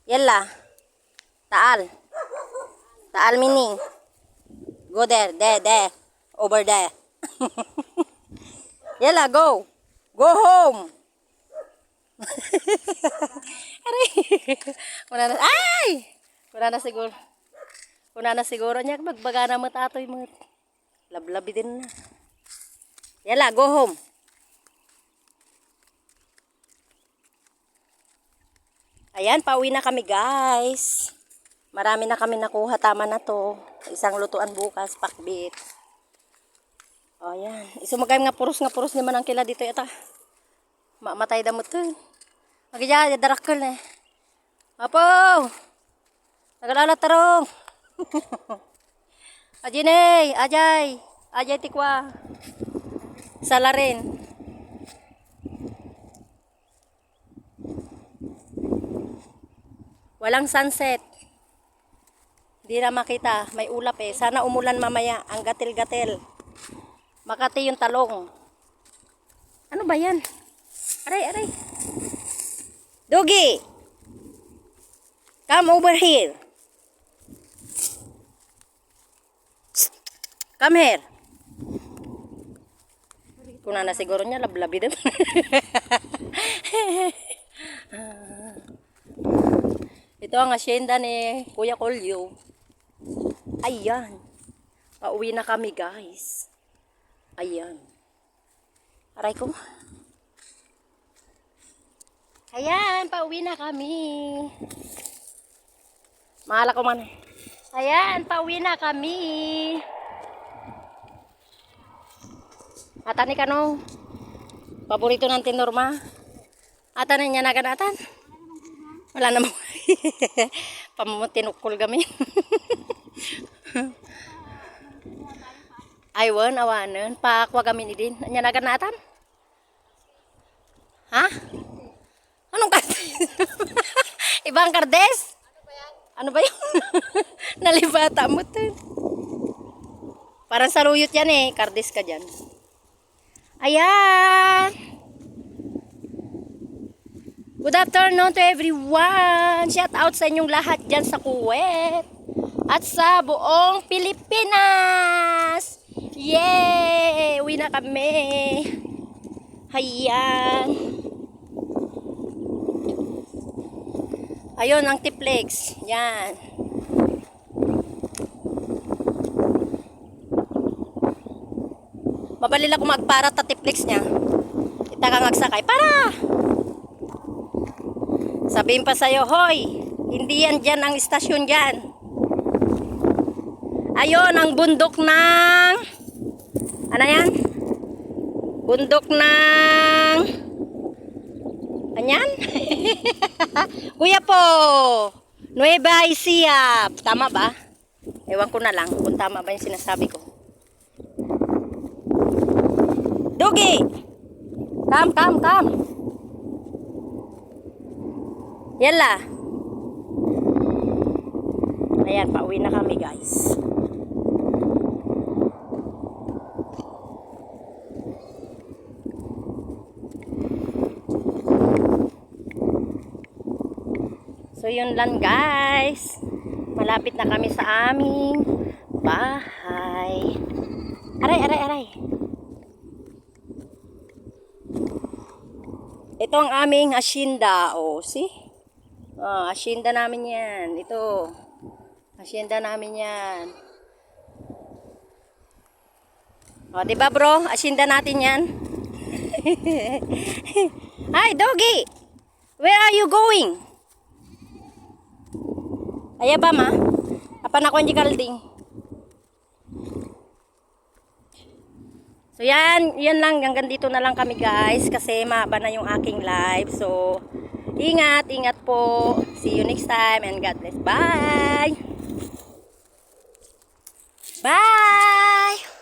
Yalla. Taal. Taal meaning. Go there. There. Over there. Yalla, go. Go home. Aray. Ay! Kuna na siguro niya. Magbaga na matatoy mo. Lablabi din na. Yalla, go home. Ayan, pauwi na kami guys. Marami na kami nakuha. Tama na to. Isang lutuan bukas, pakbit. O, ayan. Isumagay nga puros naman ang kila dito. Ito. Matay damot to. Magigya, darakol eh. Apo! Nagalala tarong. Ajinay, Ajay tikwa. Sala rin. Walang sunset. Hindi na makita. May ulap eh. Sana umulan mamaya. Ang gatil-gatil. Makati yung talong. Ano ba yan? Aray. Doggy! Come over here. Come here. Kuna na siguro niya. Lablabi din. Ito ang asyenda ni Kuya Kolyo. Ayan. Pauwi na kami guys. Ayan. Aray ko. Ayan. Pauwi na kami. Mahala ko man. Ayan. Pauwi na kami. Atan ni kano. Paborito ng Tinorma. Atan niya naganatan. Wala namang pamutinukol kami. Aywan, awanan. Paakwa kami ni din. Anya na ganatan? Ha? Anong kardes? Ibang kardes? Ano ba yan? Nalibata mo to. Parang saluyot yan eh. Kardes ka dyan. Ayan. Good afternoon to everyone. Shout out sa inyong lahat dyan sa Kuwait at sa buong Pilipinas. Yay! Uwi na kami. Hayan. Ayun ang tiplex. Yan. Mabalila ko magpara ta tiplex niya. Itakang agsakay. Para! Sabihin pa sa'yo, hoy, hindi yan dyan ang istasyon dyan. Ayun, ang bundok ng, ano yan? Bundok ng, anyan? Kuya po, Nueva Ecija. Tama ba? Ewan ko na lang kung tama ba yung sinasabi ko. Dugi! Come. Yalla. Ayan, pauwi na kami guys. So yun lang guys. Malapit na kami sa aming bahay. Aray. Ito ang aming asyenda. Oh, see? Oh, asyenda namin yan. Ito. Asyenda namin yan. Oh, diba bro? Asyenda natin yan. Hi, doggy! Where are you going? Aya ba ma? Apa na ko hindi kalding? So yan lang. Hanggang dito na lang kami guys. Kasi mahaba na yung aking live. So, ingat po. See you next time and God bless. Bye! Bye!